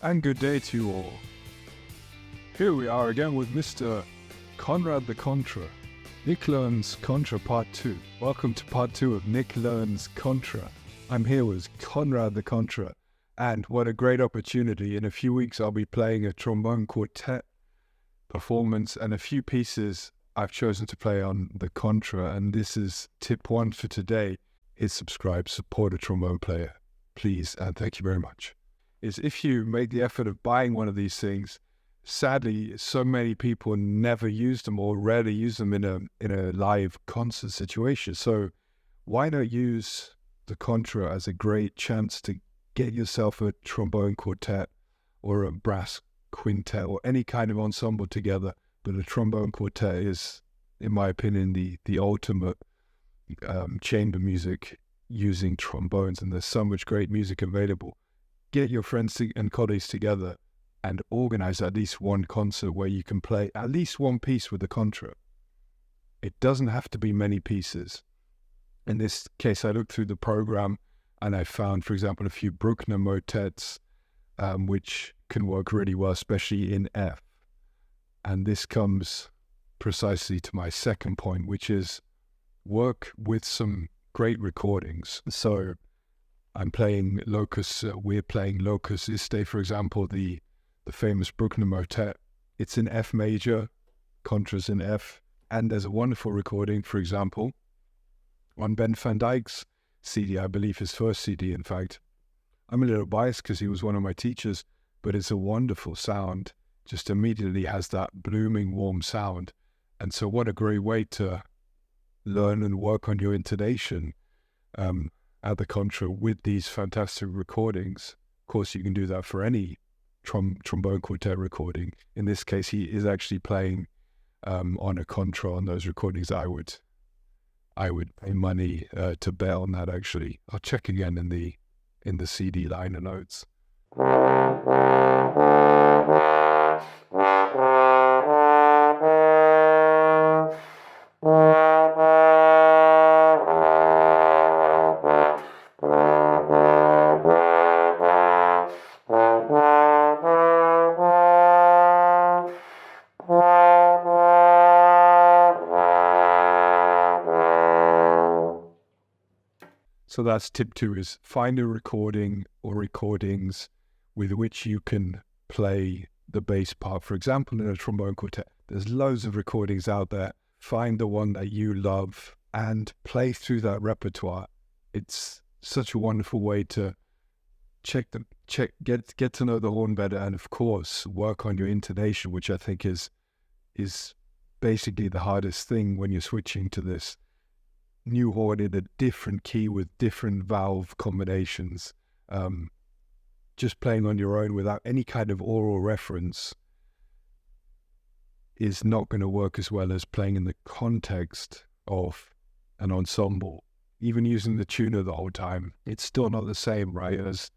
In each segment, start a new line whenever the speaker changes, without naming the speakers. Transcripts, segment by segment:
and good day to you all. Here we are again with Mr. Conrad the Contra. Nick Learns Contra Part 2. Welcome to Part 2 of Nick Learns Contra. I'm here with Conrad the Contra, and what a great opportunity. In a few weeks I'll be playing a trombone quartet performance and a few pieces I've chosen to play on the Contra, and this is tip 1 for today. Is subscribe, support a trombone player, please, and thank you very much. Is if you make the effort of buying one of these things, sadly, so many people never use them or rarely use them in a live concert situation. So why not use the Contra as a great chance to get yourself a trombone quartet or a brass quintet or any kind of ensemble together? But a trombone quartet is, in my opinion, the ultimate chamber music using trombones, and there's so much great music available. Get your friends and colleagues together and organize at least one concert where you can play at least one piece with the Contra. It doesn't have to be many pieces. In this case, I looked through the program and I found, for example, a few Bruckner motets, which can work really well, especially in F. And this comes precisely to my second point, which is work with some great recordings. So I'm playing Locus, we're playing Locus Iste, for example, the famous Bruckner motet. It's in F major, Contra's in F, and there's a wonderful recording, for example, on Ben van Dyke's CD, I believe his first CD, in fact. I'm a little biased because he was one of my teachers, but it's a wonderful sound, just immediately has that blooming, warm sound. And so what a great way to learn and work on your intonation at the Contra with these fantastic recordings. Of course, you can do that for any trombone quartet recording. In this case, he is actually playing on a Contra on those recordings. I would pay money to bet on that, actually. I'll check again in the CD liner notes. So that's tip 2, is find a recording or recordings with which you can play the bass part. For example, in a trombone quartet, there's loads of recordings out there. Find the one that you love and play through that repertoire. It's such a wonderful way to get to know the horn better, and of course, work on your intonation, which I think is basically the hardest thing when you're switching to this new horn in a different key with different valve combinations. Just playing on your own without any kind of oral reference is not going to work as well as playing in the context of an ensemble. Even using the tuner the whole time, it's still not the same, right, as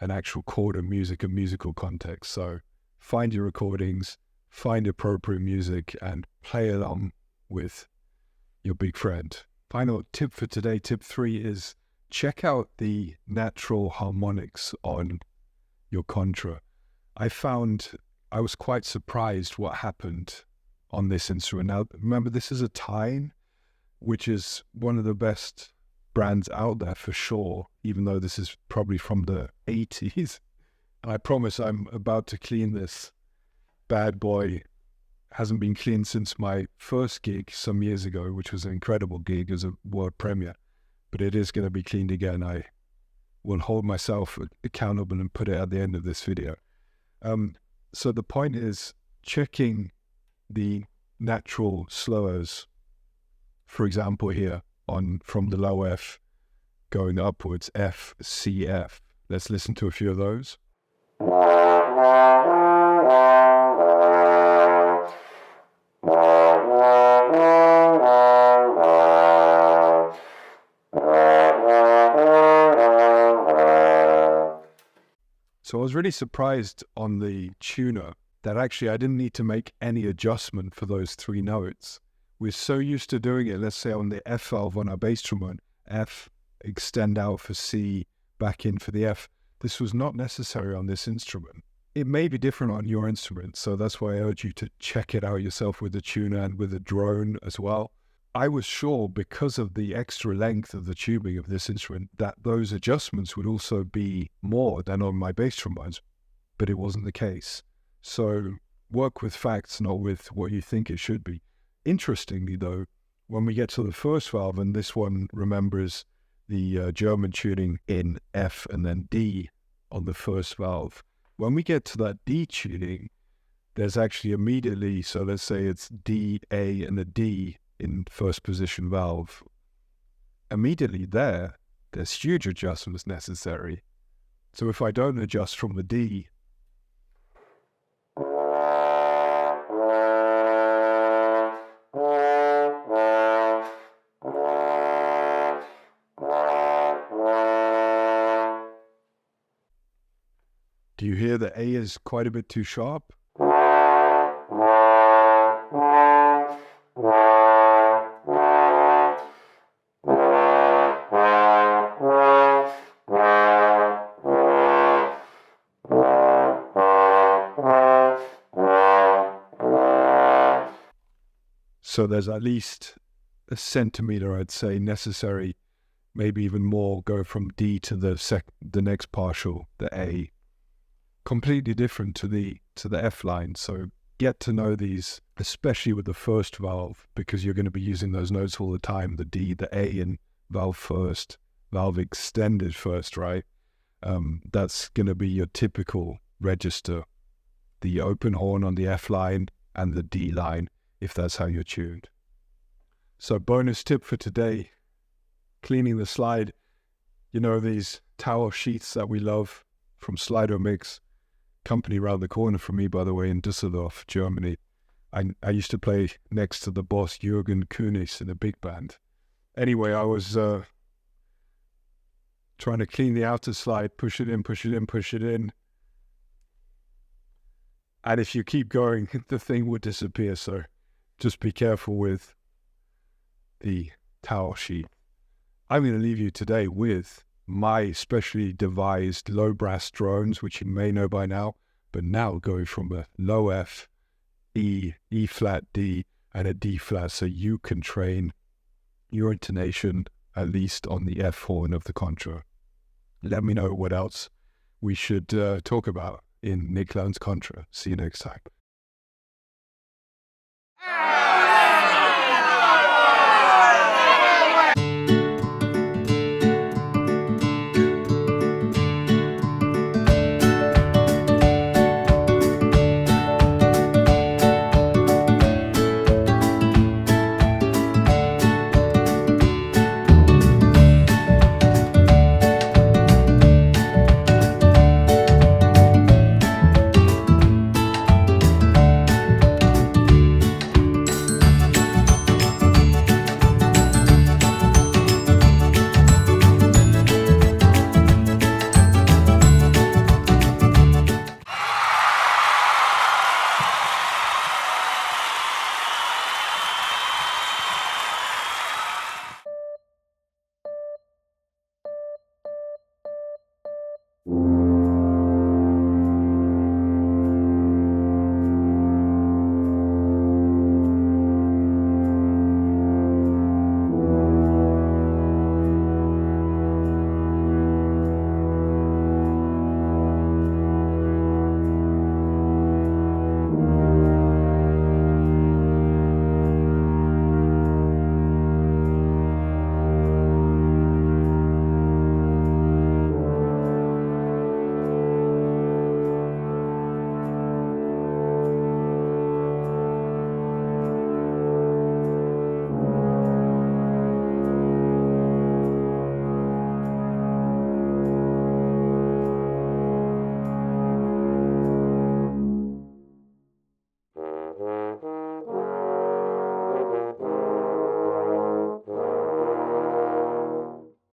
an actual chord of music and musical context. So find your recordings, find appropriate music, and play along with your big friend. Final tip for today, tip 3, is check out the natural harmonics on your Contra. I was quite surprised what happened on this instrument. Now, remember, this is a Tyne, which is one of the best brands out there for sure, even though this is probably from the 80s. And I promise I'm about to clean this bad boy. Hasn't been cleaned since my first gig some years ago, which was an incredible gig as a world premiere. But it is going to be cleaned again. I will hold myself accountable and put it at the end of this video. So the point is checking the natural slowers, for example, here from the low F going upwards, F, C, F. Let's listen to a few of those. So I was really surprised on the tuner that actually I didn't need to make any adjustment for those 3 notes. We're so used to doing it, let's say on the F valve on our bass trombone, F, extend out for C, back in for the F. this was not necessary on this instrument. It may be different on your instrument, so that's why I urge you to check it out yourself with the tuner and with the drone as well. I was sure, because of the extra length of the tubing of this instrument, that those adjustments would also be more than on my bass trombones, but it wasn't the case. So work with facts, not with what you think it should be. Interestingly though, when we get to the first valve, and this one remembers the German tuning in F and then D on the first valve, when we get to that D tuning, there's actually immediately, so let's say it's D, A, and a D in first position valve. Immediately there's huge adjustments necessary. So if I don't adjust from the D, do you hear that A is quite a bit too sharp? So there's at least a centimeter, I'd say, necessary, maybe even more, go from D to the next partial, the A. Completely different to the F line. So get to know these, especially with the first valve, because you're going to be using those notes all the time, the D, the A in valve first, valve extended first, right? That's going to be your typical register, the open horn on the F line and the D line, if that's how you're tuned. So bonus tip for today, cleaning the slide. You know, these towel sheets that we love from Slido Mix, company around the corner from me, by the way, in Düsseldorf, Germany. I used to play next to the boss, Jürgen Kunis, in a big band. Anyway, I was trying to clean the outer slide, push it in, push it in, push it in. And if you keep going, the thing would disappear. So just be careful with the towel sheet. I'm going to leave you today with my specially devised low brass drones, which you may know by now, but now going from a low F, E, E flat, D, and a D flat, so you can train your intonation at least on the F horn of the contra. Let me know what else we should talk about in Nick Learns Contra. See you next time.